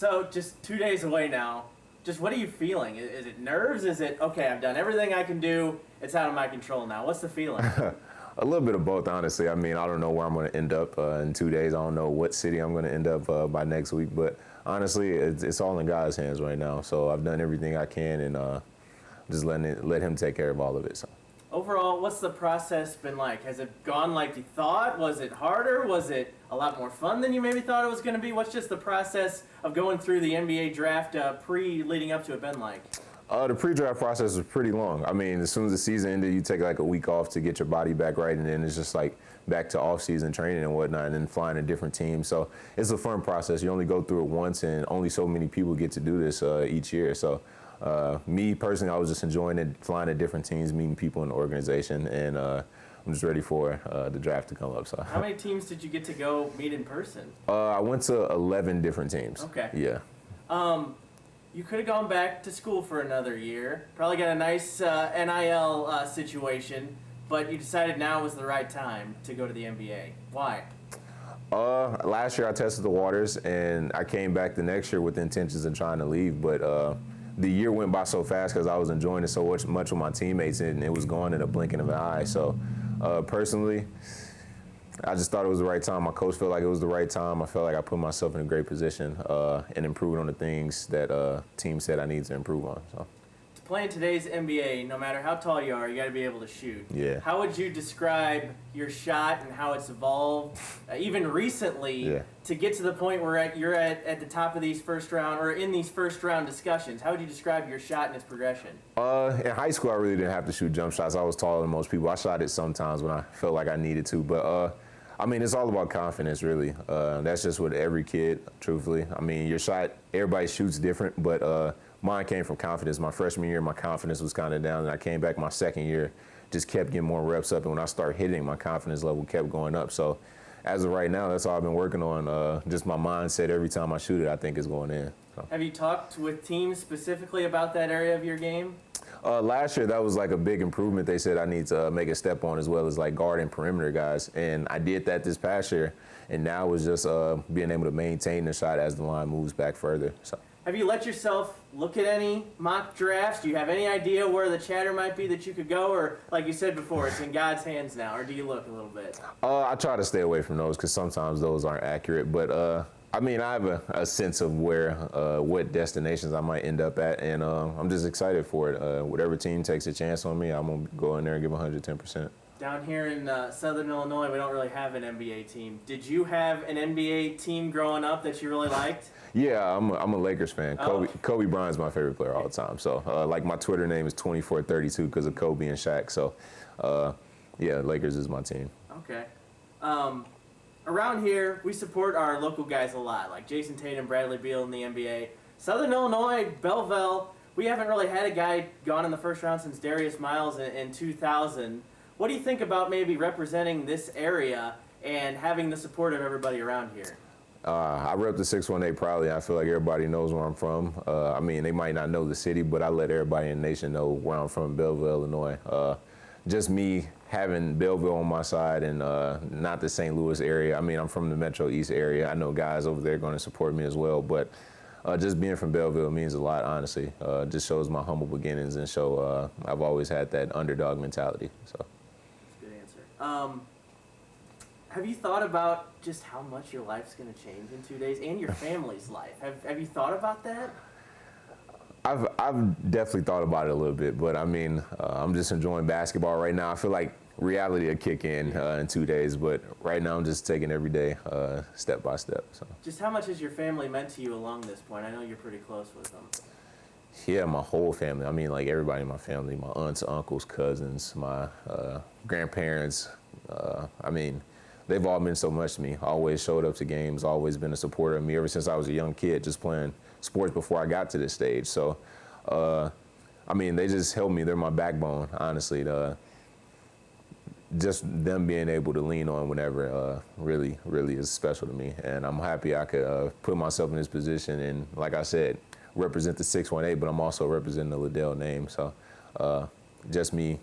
So just 2 days away now. Just what are you feeling? Is it nerves? Is it, okay, I've done everything I can do. It's out of my control now. What's the feeling? A little bit of both, honestly. I mean, I don't know where I'm going to end up in 2 days. I don't know what city I'm going to end up by next week. But honestly, it's all in God's hands right now. So I've done everything I can, and just let Him take care of all of it. So. Overall, what's the process been like? Has it gone like you thought? Was it harder? Was it a lot more fun than you maybe thought it was going to be? What's just the process of going through the NBA draft leading up to it been like? The pre-draft process was pretty long. I mean, as soon as the season ended, you take like a week off to get your body back right, and then it's just like back to off-season training and whatnot, and then flying to different teams. So it's a fun process. You only go through it once, and only so many people get to do this each year. So me personally, I was just enjoying it, flying to different teams, meeting people in the organization, and I'm just ready for the draft to come up. So. How many teams did you get to go meet in person? I went to 11 different teams. Okay. Yeah. You could have gone back to school for another year, probably got a nice NIL situation, but you decided now was the right time to go to the NBA. Why? Last year I tested the waters, and I came back the next year with the intentions of trying to leave, but the year went by so fast because I was enjoying it so much with my teammates, and it was gone in a blink of an eye. So personally, I just thought it was the right time. My coach felt like it was the right time. I felt like I put myself in a great position and improved on the things that team said I need to improve on. So. To play in today's NBA, no matter how tall you are, you got to be able to shoot. Yeah. How would you describe your shot and how it's evolved, even recently, to get to the point where you're at the top of these first round or in these first round discussions? How would you describe your shot and its progression? In high school, I really didn't have to shoot jump shots. I was taller than most people. I shot it sometimes when I felt like I needed to, but I mean, it's all about confidence, really. That's just with every kid, truthfully. I mean, your shot, everybody shoots different, but mine came from confidence. My freshman year, my confidence was kind of down, and I came back my second year, just kept getting more reps up, and when I started hitting, my confidence level kept going up. So as of right now, that's all I've been working on. Just my mindset every time I shoot it, I think is going in. So. Have you talked with teams specifically about that area of your game? Last year, that was like a big improvement. They said I need to make a step on, as well as like guard and perimeter guys. And I did that this past year. And now it's just being able to maintain the shot as the line moves back further. So. Have you let yourself look at any mock drafts? Do you have any idea where the chatter might be that you could go? Or like you said before, it's in God's hands now. Or do you look a little bit? I try to stay away from those because sometimes those aren't accurate. But I mean, I have a sense of where, what destinations I might end up at, and I'm just excited for it. Whatever team takes a chance on me, I'm going to go in there and give 110%. Down here in Southern Illinois, we don't really have an NBA team. Did you have an NBA team growing up that you really liked? Yeah, I'm a Lakers fan. Kobe Bryant's my favorite player all the time. So, like, my Twitter name is 2432 because of Kobe and Shaq. So, yeah, Lakers is my team. Okay. Around here, we support our local guys a lot, like Jason Tatum, Bradley Beal in the NBA. Southern Illinois, Belleville, we haven't really had a guy gone in the first round since Darius Miles in 2000. What do you think about maybe representing this area and having the support of everybody around here? I rep the 618 proudly. I feel like everybody knows where I'm from. I mean, they might not know the city, but I let everybody in the nation know where I'm from, Belleville, Illinois. Just me having Belleville on my side and not the St. Louis area. I mean, I'm from the Metro East area. I know guys over there going to support me as well, but just being from Belleville means a lot, honestly. Just shows my humble beginnings and show I've always had that underdog mentality. So. That's a good answer. Have you thought about just how much your life's going to change in 2 days and your family's life? Have you thought about that? I've definitely thought about it a little bit, but I mean, I'm just enjoying basketball right now. I feel like reality will kick in 2 days, but right now I'm just taking every day step by step. So. Just how much has your family meant to you along this point? I know you're pretty close with them. Yeah, my whole family. I mean, like everybody in my family, my aunts, uncles, cousins, my grandparents. I mean, they've all meant so much to me. Always showed up to games, always been a supporter of me ever since I was a young kid, just playing sports before I got to this stage. So, I mean, they just helped me. They're my backbone, honestly. Just them being able to lean on whenever really, really is special to me. And I'm happy I could put myself in this position and, like I said, represent the 618, but I'm also representing the Liddell name. So just me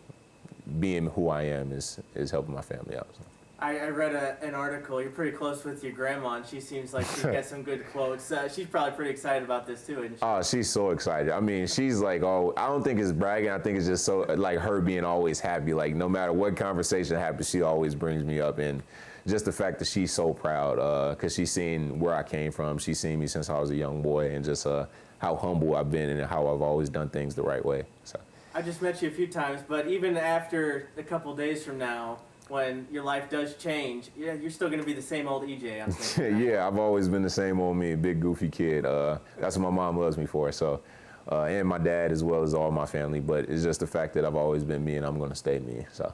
being who I am is helping my family out. So. I read an article. You're pretty close with your grandma, and she seems like she's got some good quotes. She's probably pretty excited about this too, isn't she? Oh, she's so excited. I mean, she's like, oh, I don't think it's bragging. I think it's just so like her being always happy. Like no matter what conversation happens, she always brings me up, and just the fact that she's so proud, because she's seen where I came from. She's seen me since I was a young boy, and just how humble I've been and how I've always done things the right way. So I just met you a few times, but even after a couple days from now, when your life does change, yeah, you're still going to be the same old EJ. I'm thinking. yeah, I've always been the same old me, big goofy kid. That's what my mom loves me for. So, and my dad as well as all my family. But it's just the fact that I've always been me, and I'm going to stay me. So,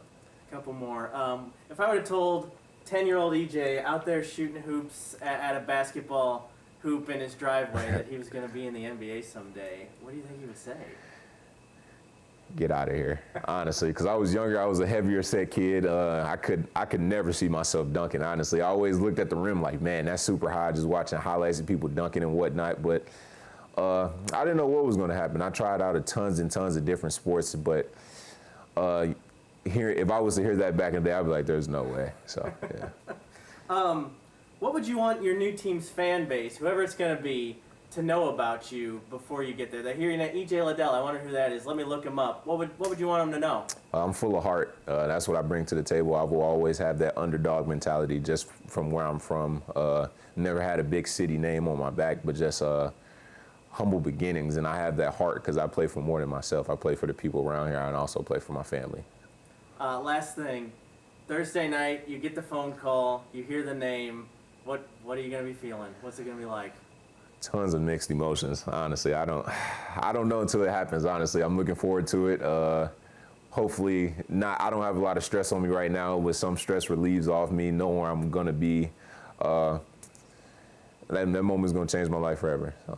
A couple more. If I would have told 10-year-old EJ out there shooting hoops at a basketball hoop in his driveway that he was going to be in the NBA someday, what do you think he would say? get out of here, honestly, because I was younger. I was a heavier set kid. I could never see myself dunking, honestly. I always looked at the rim like, man, that's super high, just watching highlights of people dunking and whatnot. But I didn't know what was going to happen. I tried out tons and tons of different sports, but if I was to hear that back in the day, I'd be like, there's no way. So, yeah. What would you want your new team's fan base, whoever it's going to be, to know about you before you get there? They're hearing that EJ Liddell. I wonder who that is. Let me look him up. What would you want them to know? I'm full of heart. That's what I bring to the table. I will always have that underdog mentality just from where I'm from. Never had a big city name on my back, but just humble beginnings. And I have that heart because I play for more than myself. I play for the people around here and also play for my family. Last thing. Thursday night, you get the phone call, you hear the name. What are you going to be feeling? What's it going to be like? Tons of mixed emotions, honestly. I don't know until it happens, honestly. I'm looking forward to it. Hopefully not. I don't have a lot of stress on me right now, but some stress relieves off me, knowing where I'm going to be. That moment's going to change my life forever. So.